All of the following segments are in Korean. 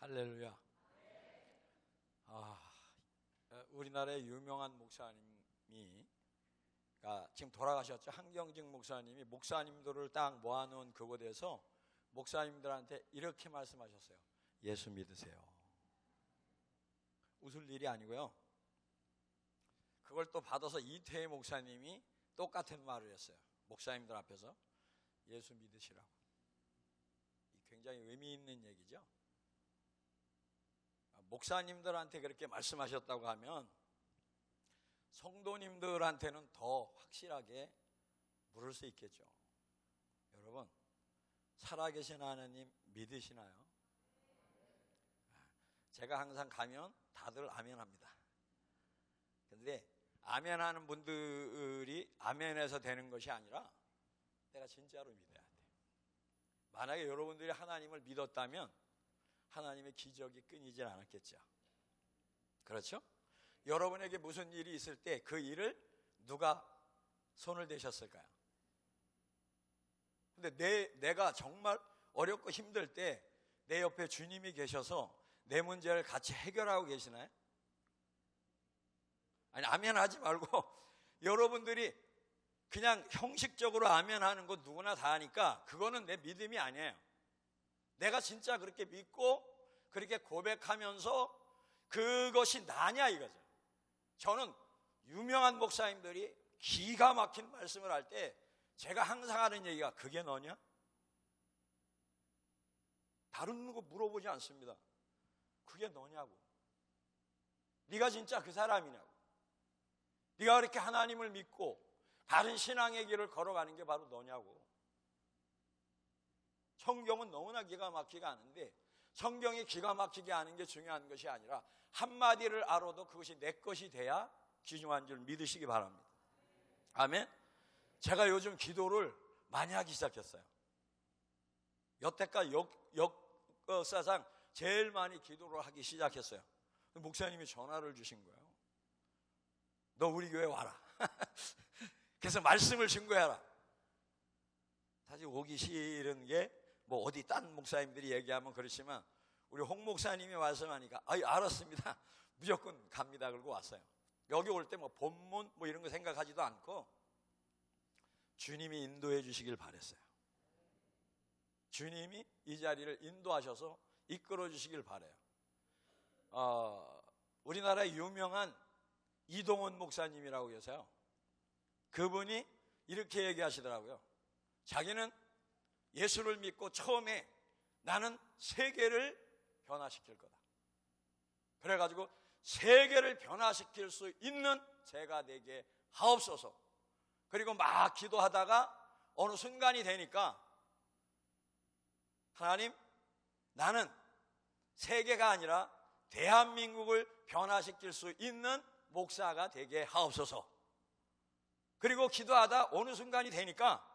할렐루야. 우리나라의 유명한 목사님이 지금 돌아가셨죠. 한경직 목사님이 목사님들을 딱 모아놓은 그곳에서 목사님들한테 이렇게 말씀하셨어요. 예수 믿으세요. 웃을 일이 아니고요. 그걸 또 받아서 이태희 목사님이 똑같은 말을 했어요. 목사님들 앞에서 예수 믿으시라고. 굉장히 의미 있는 얘기죠. 목사님들한테 그렇게 말씀하셨다고 하면 성도님들한테는 더 확실하게 물을 수 있겠죠. 여러분, 살아계신 하나님 믿으시나요? 제가 항상 가면 다들 아멘합니다. 그런데 아멘하는 분들이 아멘해서 되는 것이 아니라 내가 진짜로 믿어야 돼. 만약에 여러분들이 하나님을 믿었다면 하나님의 기적이 끊이질 않았겠죠. 그렇죠? 여러분에게 무슨 일이 있을 때 그 일을 누가 손을 대셨을까요? 근데 내가 정말 어렵고 힘들 때 내 옆에 주님이 계셔서 내 문제를 같이 해결하고 계시나요? 아니, 아멘 하지 말고 여러분들이 그냥 형식적으로 아멘 하는 거 누구나 다 하니까 그거는 내 믿음이 아니에요. 내가 진짜 그렇게 믿고 그렇게 고백하면서 그것이 나냐 이거죠. 저는 유명한 목사님들이 기가 막힌 말씀을 할 때 제가 항상 하는 얘기가 그게 너냐? 다른 거 물어보지 않습니다. 그게 너냐고. 네가 진짜 그 사람이냐고. 네가 그렇게 하나님을 믿고 바른 신앙의 길을 걸어가는 게 바로 너냐고. 성경은 너무나 기가 막히게 아는데 성경이 기가 막히게 아는 게 중요한 것이 아니라 한마디를 알아도 그것이 내 것이 돼야 귀중한 줄 믿으시기 바랍니다. 아멘. 제가 요즘 기도를 많이 하기 시작했어요. 여태까지 역사상 제일 많이 기도를 하기 시작했어요. 목사님이 전화를 주신 거예요. 너 우리 교회 와라. 그래서 말씀을 증거해라. 사실 오기 싫은 게 뭐 어디 딴 목사님들이 얘기하면 그렇지만 우리 홍 목사님이 말씀하니까 알았습니다. 무조건 갑니다. 그러고 왔어요. 여기 올 때 뭐 본문 뭐 이런 거 생각하지도 않고 주님이 인도해 주시길 바랬어요. 주님이 이 자리를 인도하셔서 이끌어 주시길 바래요. 우리나라의 유명한 이동원 목사님이라고 계세요. 그분이 이렇게 얘기하시더라고요. 자기는 예수를 믿고 처음에 나는 세계를 변화시킬 거다. 그래가지고 세계를 변화시킬 수 있는 제가 되게 하옵소서. 그리고 막 기도하다가 어느 순간이 되니까 하나님, 나는 세계가 아니라 대한민국을 변화시킬 수 있는 목사가 되게 하옵소서. 그리고 기도하다 어느 순간이 되니까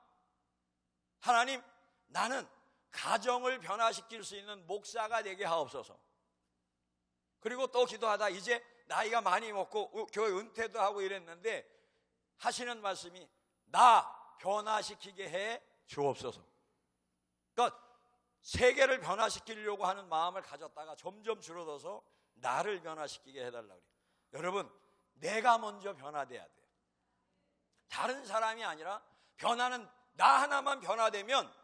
하나님, 나는 가정을 변화시킬 수 있는 목사가 되게 하옵소서. 그리고 또 기도하다 이제 나이가 많이 먹고 교회 은퇴도 하고 이랬는데 하시는 말씀이 나 변화시키게 해 주옵소서. 그러니까 세계를 변화시키려고 하는 마음을 가졌다가 점점 줄어들어서 나를 변화시키게 해달라고 그래요. 여러분, 내가 먼저 변화돼야 돼요. 다른 사람이 아니라 변화는 나 하나만 변화되면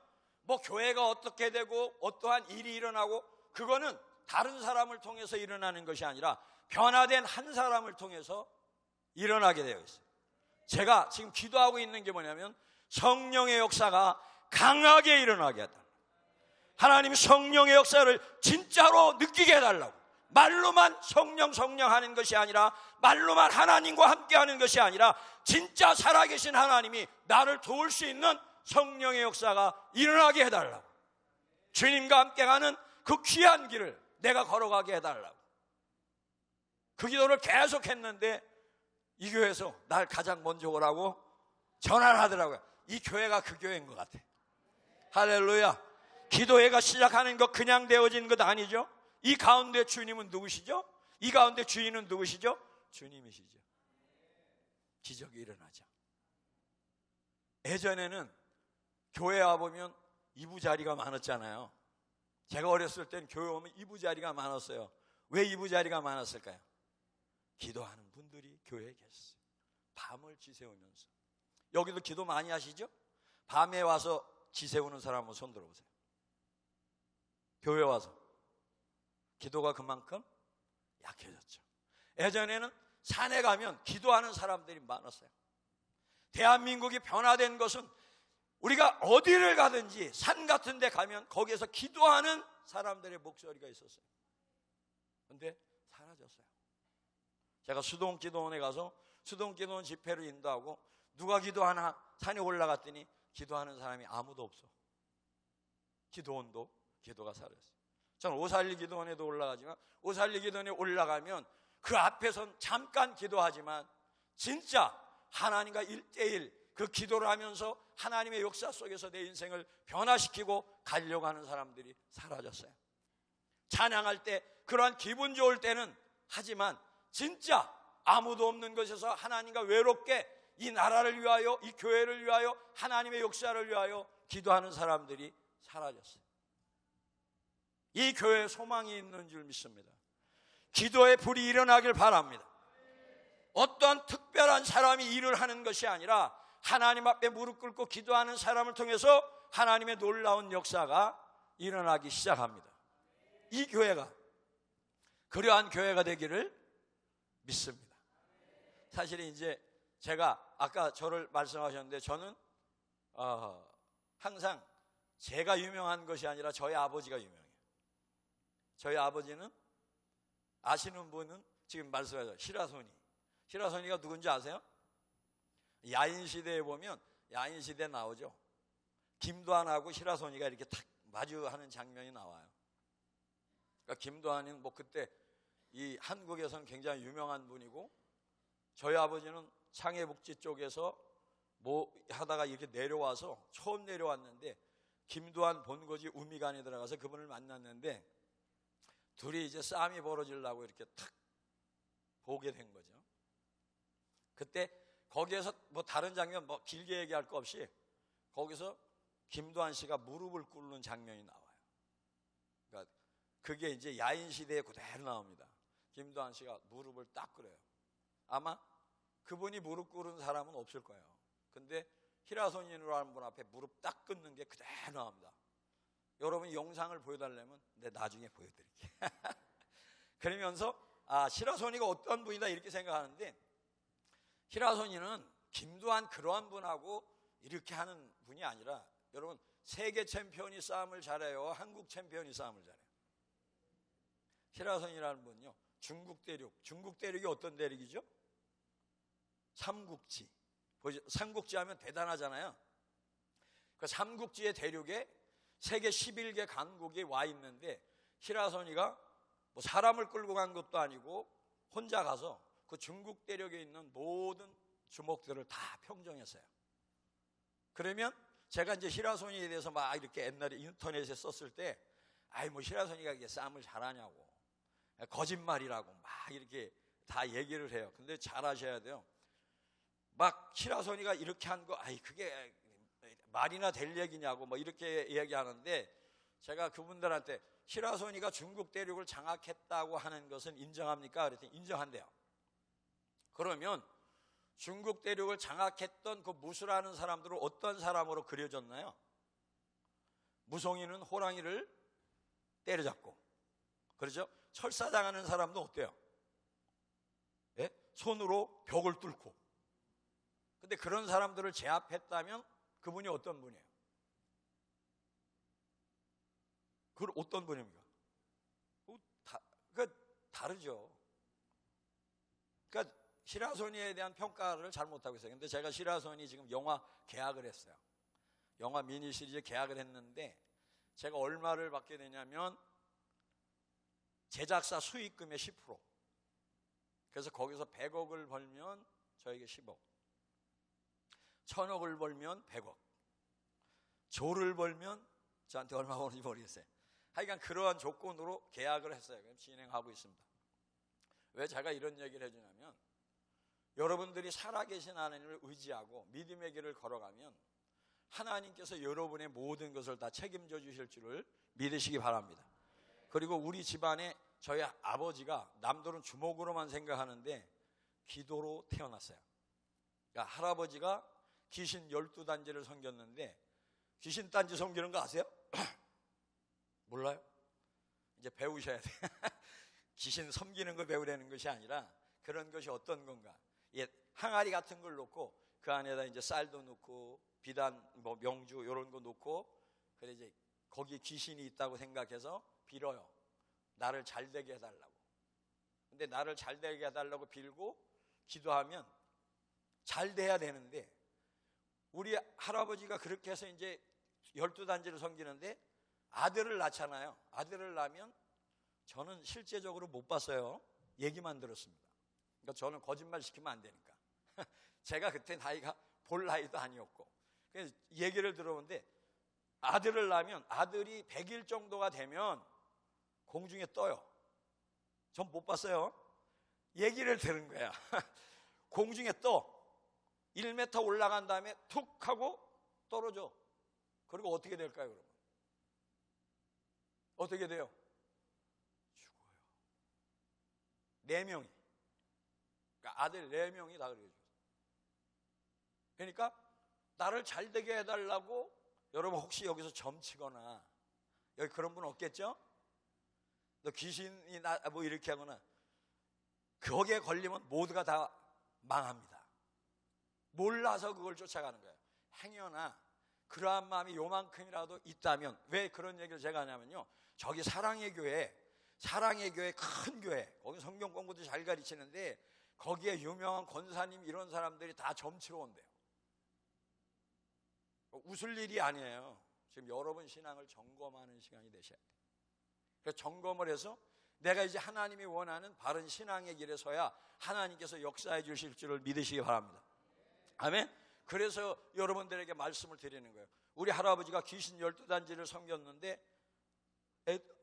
뭐 교회가 어떻게 되고 어떠한 일이 일어나고 그거는 다른 사람을 통해서 일어나는 것이 아니라 변화된 한 사람을 통해서 일어나게 되어 있어요. 제가 지금 기도하고 있는 게 뭐냐면 성령의 역사가 강하게 일어나게 해달라고. 하나님 성령의 역사를 진짜로 느끼게 해달라고. 말로만 성령 하는 것이 아니라 말로만 하나님과 함께 하는 것이 아니라 진짜 살아계신 하나님이 나를 도울 수 있는 성령의 역사가 일어나게 해달라고. 주님과 함께 가는 그 귀한 길을 내가 걸어가게 해달라고. 그 기도를 계속 했는데 이 교회에서 날 가장 먼저 오라고 전화를 하더라고요. 이 교회가 그 교회인 것 같아. 할렐루야. 기도회가 시작하는 것 그냥 되어진 것 아니죠. 이 가운데 주님은 누구시죠? 이 가운데 주인은 누구시죠? 주님이시죠. 기적이 일어나죠. 예전에는 교회 와보면 이부자리가 많았잖아요. 제가 어렸을 땐 교회 오면 이부자리가 많았어요. 왜 이부자리가 많았을까요? 기도하는 분들이 교회에 계셨어요. 밤을 지새우면서. 여기도 기도 많이 하시죠? 밤에 와서 지새우는 사람 한번 손 들어보세요. 교회 와서. 기도가 그만큼 약해졌죠. 예전에는 산에 가면 기도하는 사람들이 많았어요. 대한민국이 변화된 것은 우리가 어디를 가든지 산 같은 데 가면 거기에서 기도하는 사람들의 목소리가 있었어요. 그런데 사라졌어요. 제가 수동기도원에 가서 수동기도원 집회를 인도하고 누가 기도하나 산에 올라갔더니 기도하는 사람이 아무도 없어. 기도원도 기도가 사라졌어요. 저는 오살리 기도원에도 올라가지만 오살리 기도원에 올라가면 그 앞에선 잠깐 기도하지만 진짜 하나님과 1대1 그 기도를 하면서 하나님의 역사 속에서 내 인생을 변화시키고 가려고 하는 사람들이 사라졌어요. 찬양할 때 그러한 기분 좋을 때는 하지만 진짜 아무도 없는 곳에서 하나님과 외롭게 이 나라를 위하여 이 교회를 위하여 하나님의 역사를 위하여 기도하는 사람들이 사라졌어요. 이 교회에 소망이 있는 줄 믿습니다. 기도의 불이 일어나길 바랍니다. 어떤 특별한 사람이 일을 하는 것이 아니라 하나님 앞에 무릎 꿇고 기도하는 사람을 통해서 하나님의 놀라운 역사가 일어나기 시작합니다. 이 교회가 그러한 교회가 되기를 믿습니다. 사실은 이제 제가 아까 저를 말씀하셨는데 저는 항상 제가 유명한 것이 아니라 저희 아버지가 유명해요. 저희 아버지는 아시는 분은 지금 말씀하셨죠. 시라소니가 누군지 아세요? 야인시대에 보면 야인시대 나오죠. 김도환하고 시라소니가 이렇게 탁 마주하는 장면이 나와요. 그러니까 김도환은 뭐 그때 이 한국에서는 굉장히 유명한 분이고 저희 아버지는 창해북지 쪽에서 뭐 하다가 이렇게 내려와서 처음 내려왔는데 김도환 본거지 우미간에 들어가서 그분을 만났는데 둘이 이제 싸움이 벌어지려고 이렇게 탁 보게 된 거죠. 그때 거기에서 뭐 다른 장면 뭐 길게 얘기할 거 없이 거기서 김도환 씨가 무릎을 꿇는 장면이 나와요. 그러니까 그게 이제 야인 시대에 그대로 나옵니다. 김도환 씨가 무릎을 딱 꿇어요. 아마 그분이 무릎 꿇은 사람은 없을 거예요. 근데 히라손이라는 분 앞에 무릎 딱 꿇는 게 그대로 나옵니다. 여러분이 영상을 보여달라면 내가 나중에 보여드릴게요. 그러면서 시라소니가 어떤 분이다 이렇게 생각하는데 시라소니는 김도환 그러한 분하고 이렇게 하는 분이 아니라 여러분 세계 챔피언이 싸움을 잘해요? 한국 챔피언이 싸움을 잘해요? 시라소니라는 분은요 중국 대륙이 어떤 대륙이죠? 삼국지. 삼국지 하면 대단하잖아요. 그 삼국지의 대륙에 세계 11개 강국이 와 있는데 히라소니가 뭐 사람을 끌고 간 것도 아니고 혼자 가서 그 중국 대륙에 있는 모든 주목들을 다 평정했어요. 그러면 제가 이제 히라소니에 대해서 막 이렇게 옛날에 인터넷에 썼을 때 뭐 히라소니가 이게 싸움을 잘하냐고 거짓말이라고 막 이렇게 다 얘기를 해요. 근데 잘 아셔야 돼요. 막 히라소니가 이렇게 한 거 그게 말이나 될 얘기냐고 뭐 이렇게 얘기하는데 제가 그분들한테 히라소니가 중국 대륙을 장악했다고 하는 것은 인정합니까? 그랬더니 인정한대요. 그러면 중국 대륙을 장악했던 그 무수라는 사람들은 어떤 사람으로 그려졌나요? 무송이는 호랑이를 때려잡고 그렇죠? 철사당하는 사람도 어때요? 예? 손으로 벽을 뚫고. 근데 그런 사람들을 제압했다면 그분이 어떤 분이에요? 그 어떤 분입니까? 다르죠. 그러니까 시라소니에 대한 평가를 잘 못하고 있어요. 근데 제가 시라소니 지금 영화 계약을 했어요. 영화 미니 시리즈 계약을 했는데 제가 얼마를 받게 되냐면 제작사 수익금의 10%. 그래서 거기서 100억을 벌면 저에게 10억. 1000억을 벌면 100억. 조를 벌면 저한테 얼마 오는지 모르겠어요. 하여간 그러한 조건으로 계약을 했어요. 그럼 진행하고 있습니다. 왜 제가 이런 얘기를 해주냐면 여러분들이 살아계신 하나님을 의지하고 믿음의 길을 걸어가면 하나님께서 여러분의 모든 것을 다 책임져 주실 줄을 믿으시기 바랍니다. 그리고 우리 집안에 저희 아버지가 남들은 주먹으로만 생각하는데 기도로 태어났어요. 그러니까 할아버지가 귀신 12단지를 섬겼는데, 귀신 단지 섬기는 거 아세요? 몰라요? 이제 배우셔야 돼. 귀신 섬기는 거 배우려는 것이 아니라 그런 것이 어떤 건가. 예, 항아리 같은 걸 놓고 그 안에다 이제 쌀도 넣고 비단, 뭐 명주 이런 거 놓고, 그래 이제 거기 귀신이 있다고 생각해서 빌어요. 나를 잘 되게 해달라고. 근데 나를 잘 되게 해달라고 빌고 기도하면 잘 돼야 되는데, 우리 할아버지가 그렇게 해서 이제 12단지를 섬기는데 아들을 낳잖아요. 아들을 낳으면 저는 실제적으로 못 봤어요. 얘기만 들었습니다. 그러니까 저는 거짓말 시키면 안 되니까. 제가 그때 나이가 볼 나이도 아니었고, 그래서 얘기를 들어보는데 아들을 낳으면 아들이 100일 정도가 되면 공중에 떠요. 전 못 봤어요. 얘기를 들은 거야. 공중에 떠. 1m 올라간 다음에 툭 하고 떨어져. 그리고 어떻게 될까요, 그러면? 어떻게 돼요? 죽어요. 4명이. 그러니까 아들 4명이 다 그렇게 죽었어요. 그러니까 나를 잘 되게 해달라고, 여러분 혹시 여기서 점치거나, 여기 그런 분 없겠죠? 너 귀신이 뭐 이렇게 하거나, 거기에 걸리면 모두가 다 망합니다. 몰라서 그걸 쫓아가는 거예요. 행여나 그러한 마음이 요만큼이라도 있다면, 왜 그런 얘기를 제가 하냐면요, 저기 사랑의 교회 큰 교회, 거기 성경 공부도 잘 가르치는데 거기에 유명한 권사님 이런 사람들이 다 점치러 온대요. 웃을 일이 아니에요. 지금 여러분 신앙을 점검하는 시간이 되셔야 돼요. 그래서 점검을 해서 내가 이제 하나님이 원하는 바른 신앙의 길에 서야 하나님께서 역사해 주실 줄을 믿으시기 바랍니다. 아멘. 그래서 여러분들에게 말씀을 드리는 거예요. 우리 할아버지가 귀신 12단지를 섬겼는데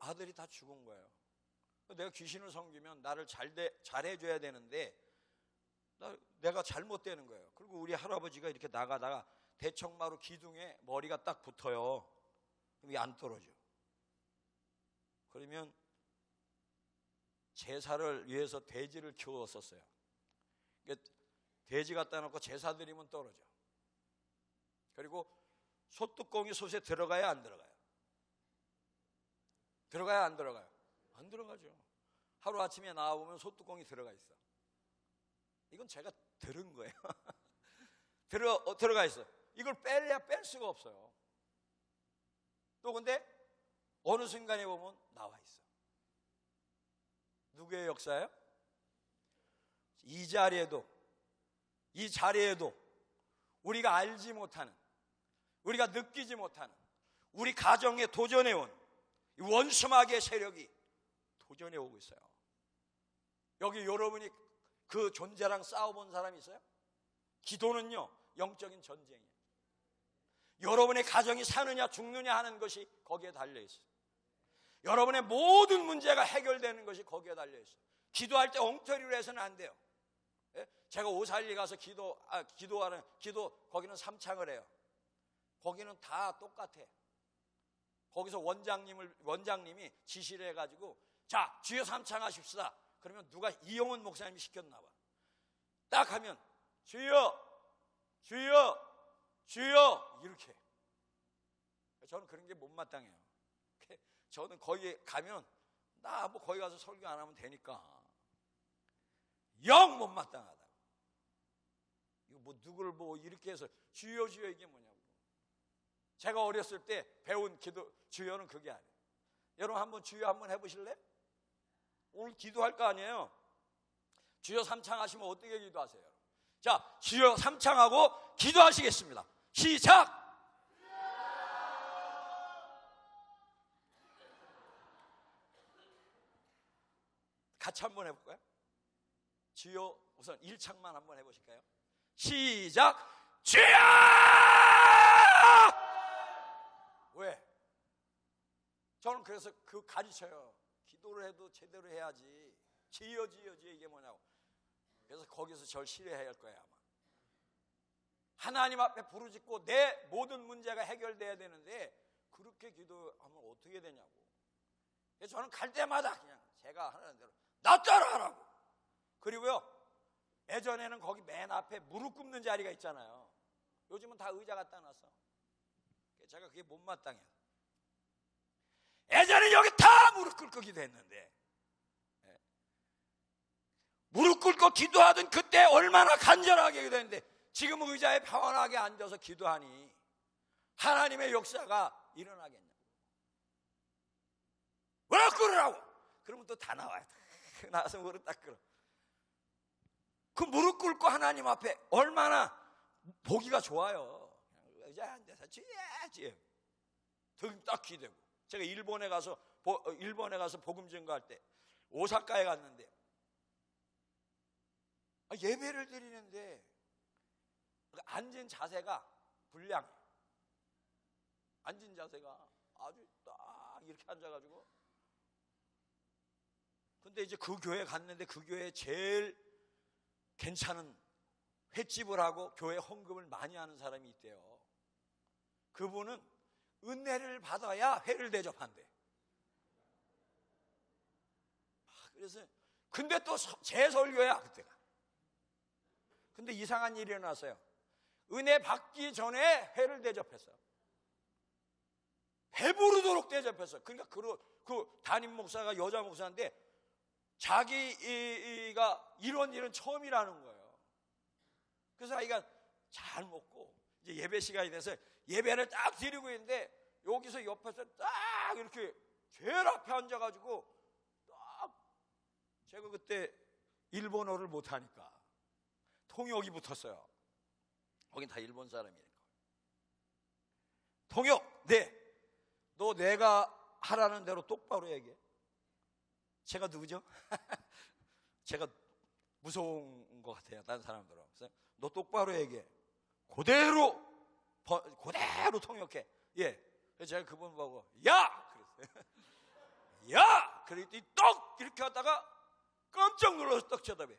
아들이 다 죽은 거예요. 내가 귀신을 섬기면 나를 잘해줘야 되는데 내가 잘못되는 거예요. 그리고 우리 할아버지가 이렇게 나가다가 대청마루 기둥에 머리가 딱 붙어요. 그럼 안 떨어져. 그러면 제사를 위해서 돼지를 키웠었어요. 그러니까 돼지 갖다 놓고 제사 드리면 떨어져. 그리고 솥뚜껑이 솥에 들어가야 안 들어가요? 들어가야 안 들어가요? 안 들어가죠. 하루아침에 나와보면 솥뚜껑이 들어가 있어. 이건 제가 들은 거예요. 들어가 있어. 이걸 뺄래야 뺄 수가 없어요. 또 근데 어느 순간에 보면 나와 있어. 누구의 역사예요? 이 자리에도 우리가 알지 못하는, 우리가 느끼지 못하는, 우리 가정에 도전해온 원수마귀의 세력이 도전해오고 있어요. 여기 여러분이 그 존재랑 싸워본 사람이 있어요? 기도는요, 영적인 전쟁이에요. 여러분의 가정이 사느냐 죽느냐 하는 것이 거기에 달려있어요. 여러분의 모든 문제가 해결되는 것이 거기에 달려있어요. 기도할 때 엉터리로 해서는 안 돼요. 제가 오살리 가서 거기는 삼창을 해요. 거기는 다 똑같아. 거기서 원장님이 지시를 해가지고, 자, 주여 삼창하십시다. 그러면 누가 이영훈 목사님이 시켰나 봐. 딱 하면 주여 이렇게. 저는 그런 게 못마땅해요. 저는 거기 가면 나 뭐 거기 가서 설교 안 하면 되니까 영 못마땅하다. 이거 뭐 누구를 뭐 이렇게 해서 주여 이게 뭐냐고. 제가 어렸을 때 배운 기도 주여는 그게 아니에요. 여러분 한번 주여 한번 해보실래? 오늘 기도할 거 아니에요. 주여 삼창하시면 어떻게 기도하세요? 자, 주여 삼창하고 기도하시겠습니다. 시작! 같이 한번 해볼까요? 주여, 우선 1창만 한번 해보실까요? 시작! 주여! 왜? 저는 그래서 그 가르쳐요. 기도를 해도 제대로 해야지. 주여 이게 뭐냐고. 그래서 거기서 절 싫어해야 할 거예요, 아마. 하나님 앞에 부르짖고 내 모든 문제가 해결돼야 되는데 그렇게 기도하면 어떻게 되냐고. 그래서 저는 갈 때마다 그냥 제가 하는 대로 나 따라하라고. 그리고요, 예전에는 거기 맨 앞에 무릎 꿇는 자리가 있잖아요. 요즘은 다 의자 갖다 놨어. 제가 그게 못마땅해요. 예전에 여기 다 무릎 꿇고 기도했는데, 무릎 꿇고 기도하던 그때 얼마나 간절하게 기도했는데, 지금 의자에 평안하게 앉아서 기도하니 하나님의 역사가 일어나겠냐고. 무릎 꿇으라고. 그러면 또 다 나와요. 나와서 무릎 딱 꿇어. 그 무릎 꿇고 하나님 앞에 얼마나 보기가 좋아요. 의자에 앉아서 쥐야쥐 등 딱 기대고. 제가 일본에 가서 복음 증거할 때 오사카에 갔는데, 예배를 드리는데 앉은 자세가 불량해요. 앉은 자세가 아주 딱 이렇게 앉아가지고. 근데 이제 그 교회 갔는데 그 교회에 제일 괜찮은 횟집을 하고 교회 헌금을 많이 하는 사람이 있대요. 그분은 은혜를 받아야 회를 대접한대. 그래서 근데 또 제 설교야 그때가. 근데 이상한 일이 일어났어요. 은혜 받기 전에 회를 대접했어요. 배부르도록 대접했어요. 그러니까 그 담임 목사가 여자 목사인데 자기가 이런 일은 처음이라는 거예요. 그래서 아이가 잘 먹고 이제 예배 시간이 돼서 예배를 딱 드리고 있는데, 여기서 옆에서 딱 이렇게 제일 앞에 앉아가지고 딱, 제가 그때 일본어를 못하니까 통역이 붙었어요. 거긴 다 일본 사람이니까. 통역, 네, 너 내가 하라는 대로 똑바로 얘기해. 제가 누구죠? 제가 무서운 것 같아요, 다른 사람들은. 그래서 너 똑바로 얘기해. 그대로 통역해. 예. 그래서 제가 그분 보고 야! 그랬어요. 야! 그랬더니 떡! 이렇게 하다가 깜짝 놀라서 떡 쳐다봐.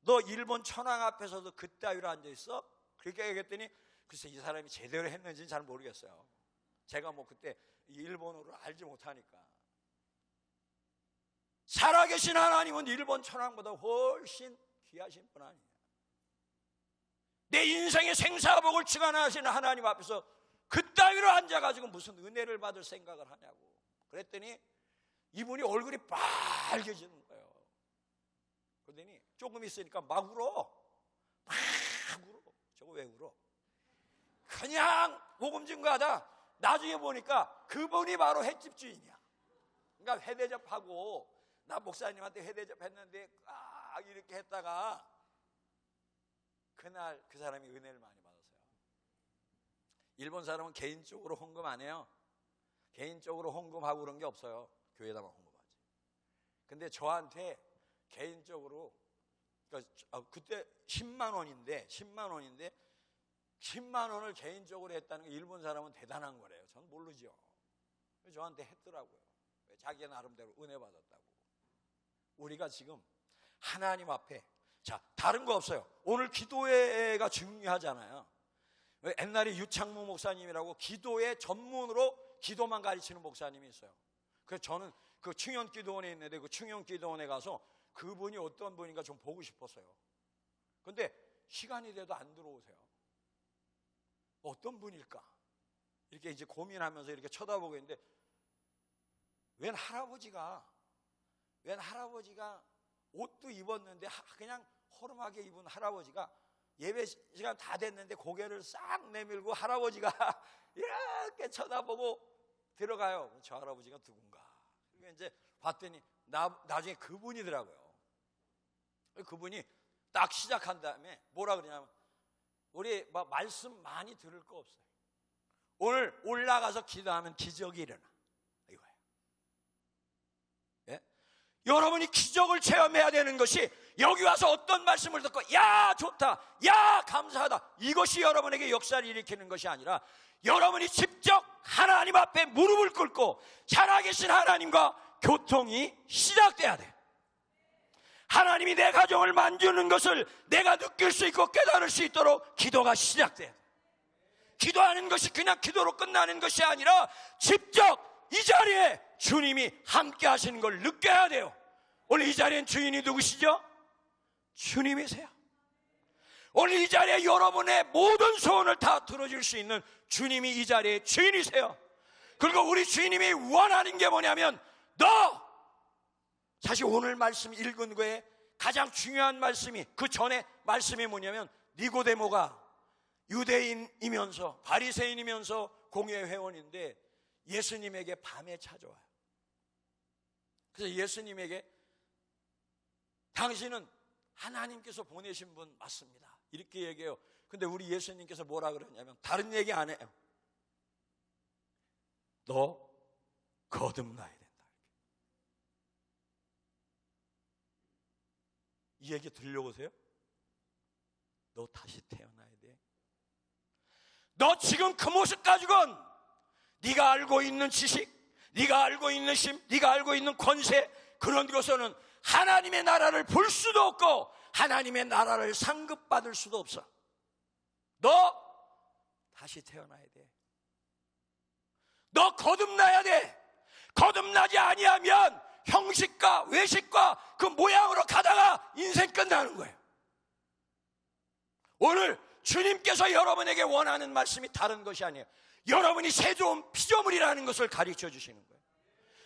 너 일본 천황 앞에서도 그따위로 앉아있어? 그렇게 얘기했더니 글쎄 이 사람이 제대로 했는지는 잘 모르겠어요. 제가 뭐 그때 일본어를 알지 못하니까. 살아계신 하나님은 일본 천황보다 훨씬 귀하신 분 아니에요. 내 인생의 생사복을 주관하시는 하나님 앞에서 그따위로 앉아가지고 무슨 은혜를 받을 생각을 하냐고. 그랬더니 이분이 얼굴이 빨개지는 거예요. 그러더니 조금 있으니까 막 울어. 막 울어. 저거 왜 울어? 그냥 복음 증거하다 나중에 보니까 그분이 바로 횟집 주인이야. 그러니까 회대접하고, 나 목사님한테 회대접했는데 이렇게 했다가 그날 그 사람이 은혜를 많이 받았어요. 일본 사람은 개인적으로 헌금 안 해요. 개인적으로 헌금하고 그런 게 없어요. 교회에다만 헌금하지. 근데 저한테 개인적으로, 그러니까 그때 10만 원인데 10만 원을 개인적으로 했다는 게 일본 사람은 대단한 거래요. 전 모르죠. 저한테 했더라고요. 자기 나름대로 은혜 받았다고. 우리가 지금 하나님 앞에, 자, 다른 거 없어요. 오늘 기도회가 중요하잖아요. 옛날에 유창무 목사님이라고 기도회 전문으로 기도만 가르치는 목사님이 있어요. 그래서 저는 그 충현기도원에 있는데 그 충현기도원에 가서 그분이 어떤 분인가 좀 보고 싶었어요. 근데 시간이 돼도 안 들어오세요. 어떤 분일까? 이렇게 이제 고민하면서 이렇게 쳐다보고 있는데, 웬 할아버지가 옷도 입었는데 그냥 허름하게 입은 할아버지가 예배 시간 다 됐는데 고개를 싹 내밀고 할아버지가 이렇게 쳐다보고 들어가요. 저 할아버지가 누군가. 그러니까 이제 봤더니 나중에 그분이더라고요. 그분이 딱 시작한 다음에 뭐라 그러냐면, 우리 말씀 많이 들을 거 없어요. 오늘 올라가서 기도하면 기적이 일어나. 이거예요. 예? 여러분이 기적을 체험해야 되는 것이 여기 와서 어떤 말씀을 듣고 야 좋다, 야 감사하다, 이것이 여러분에게 역사를 일으키는 것이 아니라, 여러분이 직접 하나님 앞에 무릎을 꿇고 살아계신 하나님과 교통이 시작돼야 돼. 하나님이 내 가정을 만지는 것을 내가 느낄 수 있고 깨달을 수 있도록 기도가 시작돼야 돼. 기도하는 것이 그냥 기도로 끝나는 것이 아니라 직접 이 자리에 주님이 함께 하시는 걸 느껴야 돼요. 오늘 이 자리엔 주인이 누구시죠? 주님이세요. 오늘 이 자리에 여러분의 모든 소원을 다 들어줄 수 있는 주님이 이 자리의 주인이세요. 그리고 우리 주님이 원하는 게 뭐냐면, 너! 사실 오늘 말씀 읽은 거에 가장 중요한 말씀이, 그 전에 말씀이 뭐냐면, 니고데모가 유대인이면서 바리새인이면서 공회 회원인데 예수님에게 밤에 찾아와요. 그래서 예수님에게 당신은 하나님께서 보내신 분 맞습니다, 이렇게 얘기해요. 근데 우리 예수님께서 뭐라 그러냐면 다른 얘기 안 해요. 너 거듭나야 된다. 이 얘기 들려오세요? 너 다시 태어나야 돼. 너 지금 그 모습 가지고는 네가 알고 있는 지식, 네가 알고 있는 힘, 네가 알고 있는 권세, 그런 것은 하나님의 나라를 볼 수도 없고 하나님의 나라를 상급받을 수도 없어. 너 다시 태어나야 돼. 너 거듭나야 돼. 거듭나지 아니하면 형식과 외식과 그 모양으로 가다가 인생 끝나는 거예요. 오늘 주님께서 여러분에게 원하는 말씀이 다른 것이 아니에요. 여러분이 새로운 피조물이라는 것을 가르쳐 주시는 거예요.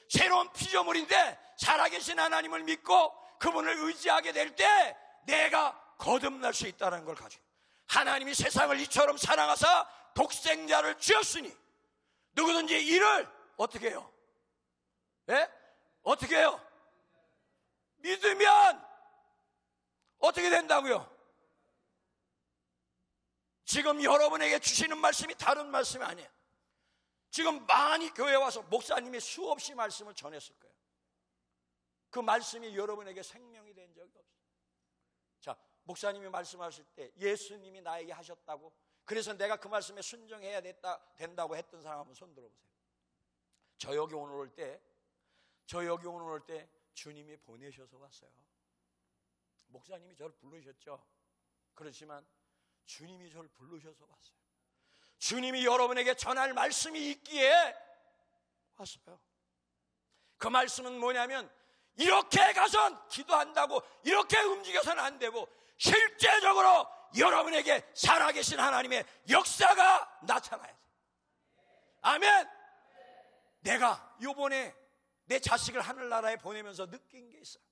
새로운 피조물인데 살아계신 하나님을 믿고 그분을 의지하게 될 때 내가 거듭날 수 있다는 걸 가지고, 하나님이 세상을 이처럼 사랑하사 독생자를 주었으니 누구든지 이를 어떻게 해요? 예? 어떻게 해요? 믿으면 어떻게 된다고요? 지금 여러분에게 주시는 말씀이 다른 말씀이 아니에요. 지금 많이 교회에 와서 목사님이 수없이 말씀을 전했을 거예요. 그 말씀이 여러분에게 생명이 된 적이 없어요. 자, 목사님이 말씀하실 때 예수님이 나에게 하셨다고, 그래서 내가 그 말씀에 순종해야 된다고 했던 사람 한번 손 들어보세요. 저 여기 오늘 올 때 주님이 보내셔서 왔어요. 목사님이 저를 부르셨죠. 그렇지만 주님이 저를 부르셔서 왔어요. 주님이 여러분에게 전할 말씀이 있기에 왔어요. 그 말씀은 뭐냐면, 이렇게 가선 기도한다고 이렇게 움직여서는 안 되고 실제적으로 여러분에게 살아계신 하나님의 역사가 나타나야 돼요. 아멘. 내가 이번에 내 자식을 하늘나라에 보내면서 느낀 게 있어요.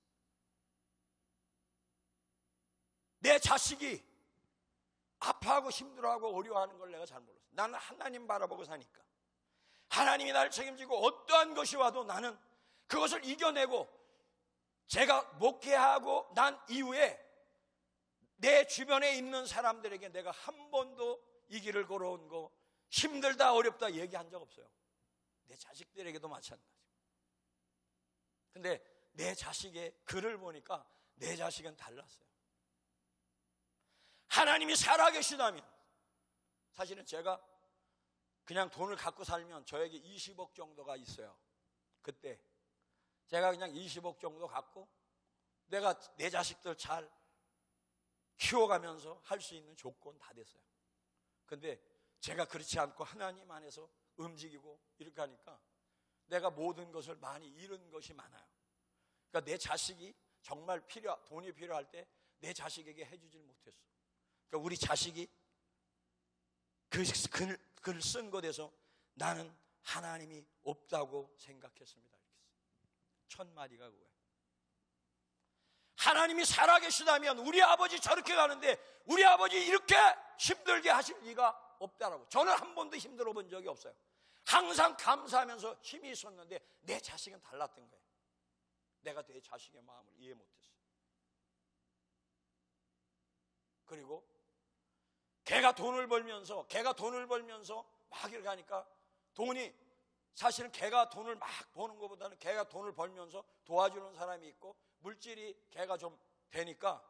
내 자식이 아파하고 힘들어하고 어려워하는 걸 내가 잘 몰랐어요. 나는 하나님 바라보고 사니까 하나님이 나를 책임지고 어떠한 것이 와도 나는 그것을 이겨내고, 제가 목회하고 난 이후에 내 주변에 있는 사람들에게 내가 한 번도 이 길을 걸어온 거 힘들다 어렵다 얘기한 적 없어요. 내 자식들에게도 마찬가지. 근데 내 자식의 글을 보니까 내 자식은 달랐어요. 하나님이 살아계시다면, 사실은 제가 그냥 돈을 갖고 살면 저에게 20억 정도가 있어요. 그때 제가 그냥 20억 정도 갖고 내가 내 자식들 잘 키워가면서 할 수 있는 조건 다 됐어요. 근데 제가 그렇지 않고 하나님 안에서 움직이고 이렇게 하니까 내가 모든 것을 많이 잃은 것이 많아요. 그러니까 내 자식이 정말 돈이 필요할 때 내 자식에게 해주질 못했어. 그러니까 우리 자식이 글 쓴 것에서 나는 하나님이 없다고 생각했습니다. 첫 마디가 그거예요. 하나님이 살아계시다면 우리 아버지 저렇게 가는데 우리 아버지 이렇게 힘들게 하실 리가 없다라고. 저는 한 번도 힘들어 본 적이 없어요. 항상 감사하면서 힘이 있었는데 내 자식은 달랐던 거예요. 내가 내 자식의 마음을 이해 못했어요. 그리고 걔가 돈을 벌면서 막 이렇게 하니까 돈이, 사실은 걔가 돈을 막 버는 것보다는 걔가 돈을 벌면서 도와주는 사람이 있고 물질이 걔가 좀 되니까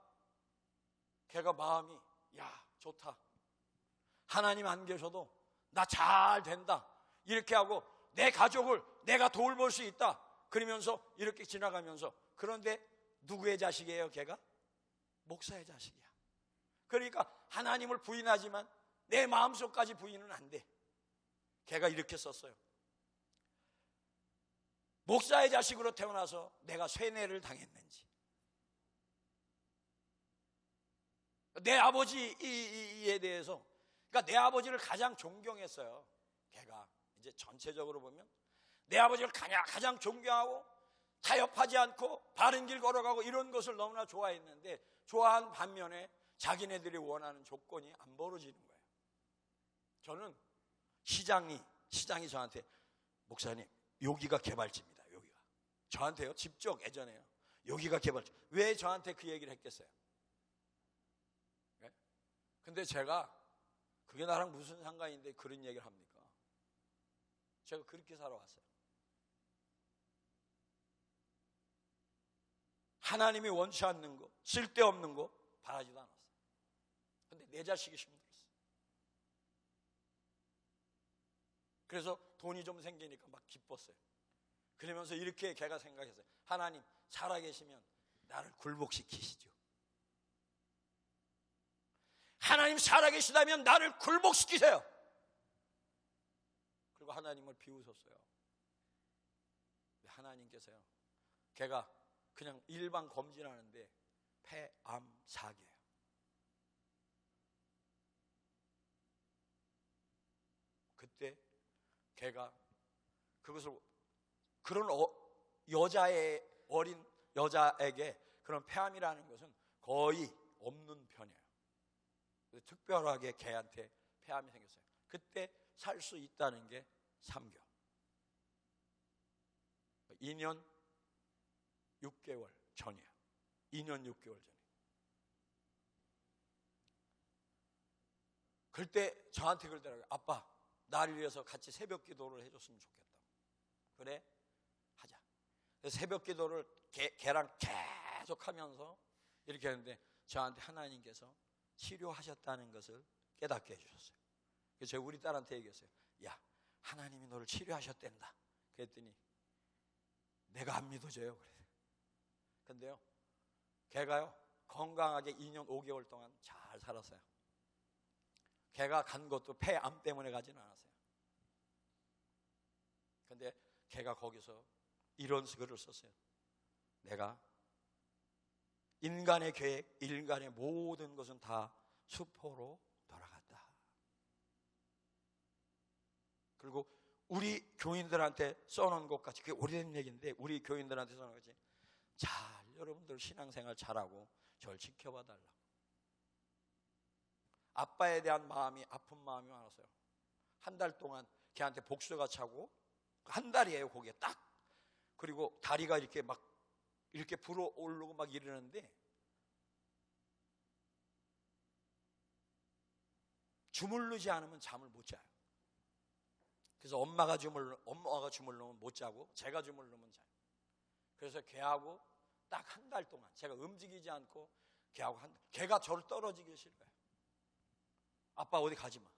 걔가 마음이, 야 좋다, 하나님 안 계셔도 나 잘 된다 이렇게 하고 내 가족을 내가 돌볼 수 있다 그러면서 이렇게 지나가면서. 그런데 누구의 자식이에요? 걔가 목사의 자식이야. 그러니까 하나님을 부인하지만 내 마음속까지 부인은 안 돼. 걔가 이렇게 썼어요. 목사의 자식으로 태어나서 내가 쇠뇌를 당했는지, 내 아버지에 대해서, 그러니까 내 아버지를 가장 존경했어요. 걔가 이제 전체적으로 보면 내 아버지를 가장 존경하고 타협하지 않고 바른 길 걸어가고 이런 것을 너무나 좋아했는데, 좋아한 반면에 자기네들이 원하는 조건이 안 벌어지는 거예요. 저는 시장이 저한테, 목사님 여기가 개발지입니다. 여기가 저한테요, 직접 예전에요, 여기가 개발지. 왜 저한테 그 얘기를 했겠어요? 네? 근데 제가 그게 나랑 무슨 상관인데 그런 얘기를 합니까? 제가 그렇게 살아왔어요. 하나님이 원치 않는 거, 쓸데없는 거 바라지도 않았어요. 근데 내 자식이 힘들었어요. 그래서 돈이 좀 생기니까 막 기뻤어요. 그러면서 이렇게 걔가 생각했어요. 하나님 살아계시면 나를 굴복시키시죠. 하나님 살아계시다면 나를 굴복시키세요. 그리고 하나님을 비웃었어요. 하나님께서요, 걔가 그냥 일반 검진하는데 폐암4개예요. 그때 걔가 그것을, 그런 어린 여자에게 그런 폐암이라는 것은 거의 없는 편이에요. 특별하게 걔한테 폐암이 생겼어요. 그때 살 수 있다는 게 3개월. 2년 6개월 전이에요. 2년 6개월 전이에요. 그때 저한테 그러더라고요. 아빠, 나를 위해서 같이 새벽 기도를 해줬으면 좋겠다. 그래? 하자. 그래서 새벽 기도를 걔랑 계속 하면서 이렇게 했는데, 저한테 하나님께서 치료하셨다는 것을 깨닫게 해주셨어요. 그래서 제가 우리 딸한테 얘기했어요. 야, 하나님이 너를 치료하셨댄다. 그랬더니 내가 안 믿어져요. 그래. 근데요, 걔가요 건강하게 2년 5개월 동안 잘 살았어요. 걔가 간 것도 폐암 때문에 가지는 않았어요. 근데 걔가 거기서 이런 글을 썼어요. 내가 인간의 계획, 인간의 모든 것은 다 수포로 돌아갔다. 그리고 우리 교인들한테 써놓은 것 같이, 그게 오래된 얘기인데, 우리 교인들한테 써놓은 것 같이 잘, 여러분들 신앙생활 잘하고 저를 지켜봐 달라고. 아빠에 대한 마음이, 아픈 마음이 많았어요. 한 달 동안 걔한테 복수가 차고, 한 달이에요 거기에 딱. 그리고 다리가 이렇게 막 이렇게 불어오르고 막 이러는데, 주물르지 않으면 잠을 못 자요. 그래서 엄마가 주물르면 못 자고, 제가 주물르면 자요. 그래서 걔하고 딱 한 달 동안 제가 움직이지 않고 걔하고 걔가 저를 떨어지기 싫어요. 아빠 어디 가지 마.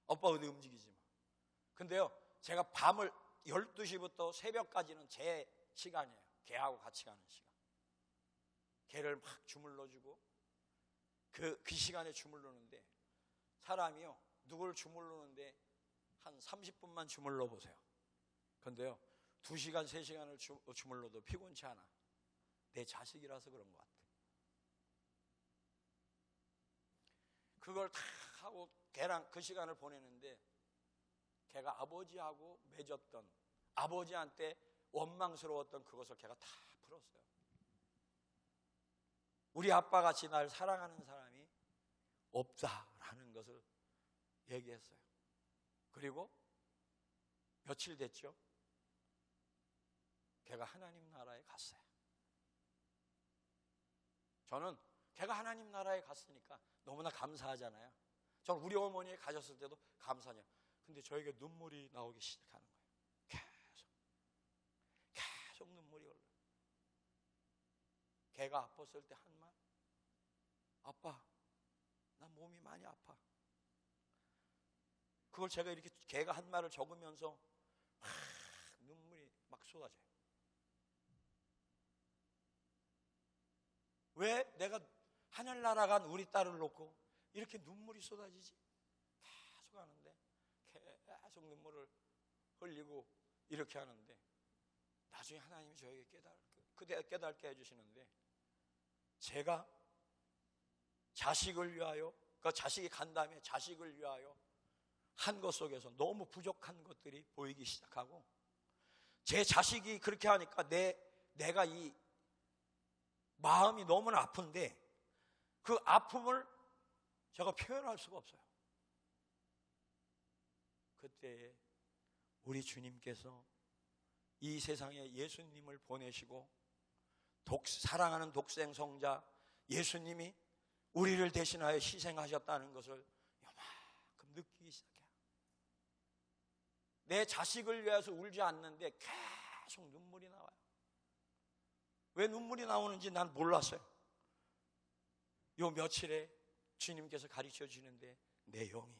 아빠 어디 움직이지 마. 근데요, 제가 밤을 12시부터 새벽까지는 제 시간이에요. 걔하고 같이 가는 시간. 걔를 막 주물러주고, 그 시간에 주물르는데, 사람이요, 누굴 주물르는데 한 30분만 주물러 보세요. 근데요, 2시간, 3시간을 주물러도 피곤치 않아. 내 자식이라서 그런 것 같아. 그걸 다 하고 걔랑 그 시간을 보내는데, 걔가 아버지하고 맺었던, 아버지한테 원망스러웠던 그것을 걔가 다 풀었어요. 우리 아빠같이 날 사랑하는 사람이 없다라는 것을 얘기했어요. 그리고 며칠 됐죠? 걔가 하나님 나라에 갔어요. 저는 걔가 하나님 나라에 갔으니까 너무나 감사하잖아요. 저는 우리 어머니 가셨을 때도 감사해요. 근데 저에게 눈물이 나오기 시작하는 거예요. 계속 눈물이 흘러요. 걔가 아팠을 때 한 말, 아빠, 나 몸이 많이 아파. 그걸 제가 이렇게 걔가 한 말을 적으면서 눈물이 막 쏟아져요. 왜 내가 하늘나라 간 우리 딸을 놓고 이렇게 눈물이 쏟아지지? 계속 하는데 계속 눈물을 흘리고 이렇게 하는데 나중에 하나님이 저에게 깨닫게 해주시는데, 제가 자식을 위하여, 그 자식이 간 다음에 자식을 위하여 한 것 속에서 너무 부족한 것들이 보이기 시작하고, 제 자식이 그렇게 하니까 내가 이 마음이 너무나 아픈데 그 아픔을 제가 표현할 수가 없어요. 그때 우리 주님께서 이 세상에 예수님을 보내시고 사랑하는 독생 성자 예수님이 우리를 대신하여 희생하셨다는 것을 요만큼 느끼기 시작해요. 내 자식을 위해서 울지 않는데 계속 눈물이 나와요. 왜 눈물이 나오는지 난 몰랐어요. 요 며칠에 주님께서 가르쳐 주시는데 내 영이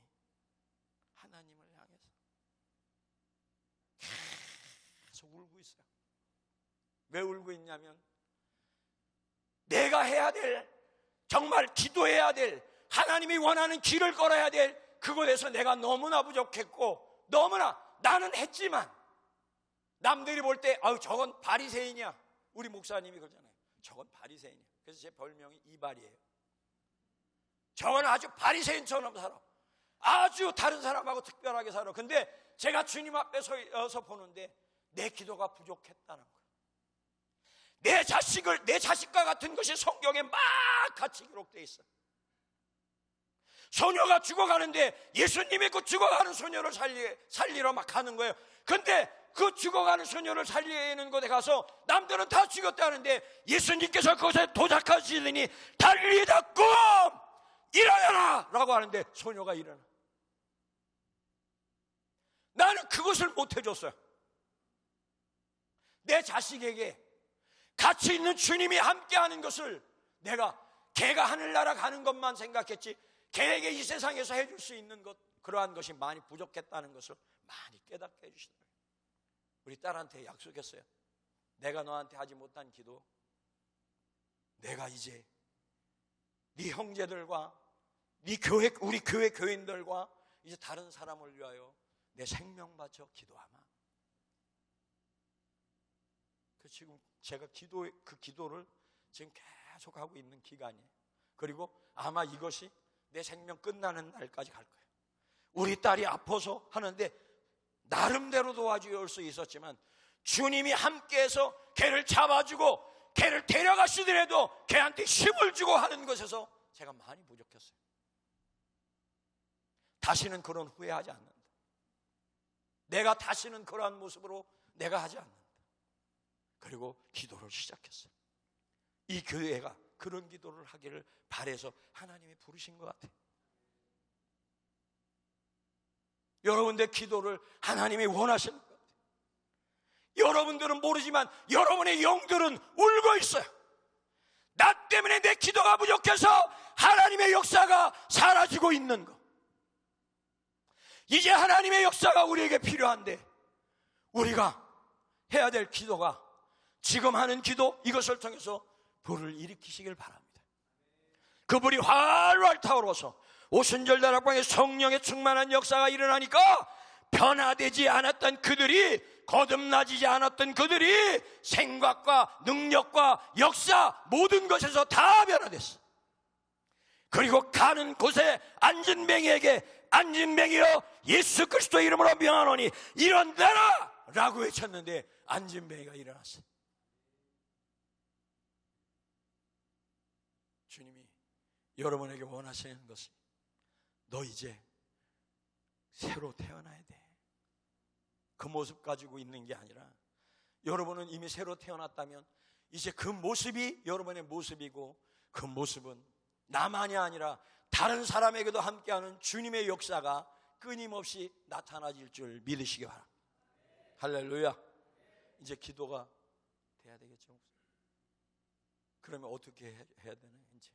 하나님을 향해서 계속 울고 있어요. 왜 울고 있냐면 내가 해야 될, 정말 기도해야 될, 하나님이 원하는 길을 걸어야 될 그곳에서 내가 너무나 부족했고, 너무나 나는 했지만 남들이 볼 때 아유 저건 바리새인이야. 우리 목사님이 그러잖아요. 저건 바리새인이야. 그래서 제 별명이 이발이에요. 저건 아주 바리새인처럼 살아. 아주 다른 사람하고 특별하게 살아. 근데 제가 주님 앞에 서서 보는데 내 기도가 부족했다는 거예요. 내 자식과 같은 것이 성경에 막 같이 기록되어 있어요. 소녀가 죽어가는데 예수님이 그 죽어가는 소녀를 살리러 막 가는 거예요. 근데 그 죽어가는 소녀를 살리는 곳에 가서 남들은 다 죽였다는데 예수님께서 그곳에 도착하시더니 달리다 꿈! 일어나라! 라고 하는데 소녀가 일어나. 나는 그것을 못 해줬어요. 내 자식에게 가치 있는 주님이 함께하는 것을 내가 걔가 하늘나라 가는 것만 생각했지, 걔에게 이 세상에서 해줄 수 있는 것, 그러한 것이 많이 부족했다는 것을 많이 깨닫게 해주시더라고요. 우리 딸한테 약속했어요. 내가 너한테 하지 못한 기도, 내가 이제 네 형제들과 네 교회, 우리 교회 교인들과 이제 다른 사람을 위하여 내 생명 바쳐 기도하마. 지금 제가 그 기도를 지금 계속 하고 있는 기간이에요. 그리고 아마 이것이 내 생명 끝나는 날까지 갈 거예요. 우리 딸이 아파서 하는데 나름대로 도와줄 수 있었지만 주님이 함께해서 걔를 잡아주고 걔를 데려가시더라도 걔한테 힘을 주고 하는 것에서 제가 많이 부족했어요. 다시는 그런 후회하지 않는다. 내가 다시는 그러한 모습으로 내가 하지 않는다. 그리고 기도를 시작했어요. 이 교회가 그런 기도를 하기를 바라서 하나님이 부르신 것 같아요. 여러분들의 기도를 하나님이 원하시는 것 같아요. 여러분들은 모르지만 여러분의 영들은 울고 있어요. 나 때문에 내 기도가 부족해서 하나님의 역사가 사라지고 있는 것. 이제 하나님의 역사가 우리에게 필요한데 우리가 해야 될 기도가 지금 하는 기도, 이것을 통해서 불을 일으키시길 바랍니다. 그 불이 활활 타오르어서 오순절 다락방에 성령의 충만한 역사가 일어나니까 변화되지 않았던 그들이, 거듭나지 않았던 그들이 생각과 능력과 역사 모든 것에서 다 변화됐어. 그리고 가는 곳에 앉은 뱅이에게 앉은 뱅이여 예수 그리스도의 이름으로 명하노니 일어나라! 라고 외쳤는데 앉은 뱅이가 일어났어요. 주님이 여러분에게 원하시는 것은 너 이제 새로 태어나야 돼. 그 모습 가지고 있는 게 아니라 여러분은 이미 새로 태어났다면 이제 그 모습이 여러분의 모습이고 그 모습은 나만이 아니라 다른 사람에게도 함께하는 주님의 역사가 끊임없이 나타나질 줄 믿으시기 바랍니다. 할렐루야. 이제 기도가 돼야 되겠죠. 그러면 어떻게 해야 되나요? 이제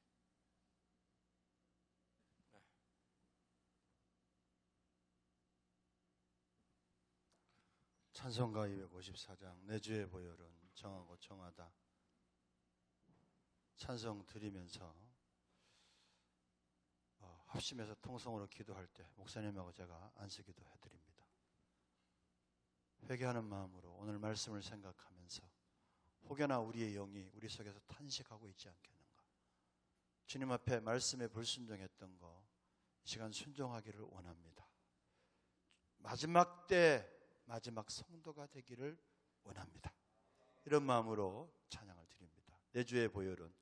찬송가 254장 내 주의 보혈은 정하고 정하다. 찬송 드리면서 합심해서 통성으로 기도할 때 목사님하고 제가 안수기도 해드립니다. 회개하는 마음으로 오늘 말씀을 생각하면서 혹여나 우리의 영이 우리 속에서 탄식하고 있지 않겠는가. 주님 앞에 말씀에 불순종했던 거 이 시간 순종하기를 원합니다. 마지막 때 마지막 성도가 되기를 원합니다. 이런 마음으로 찬양을 드립니다. 내 주의 보혈은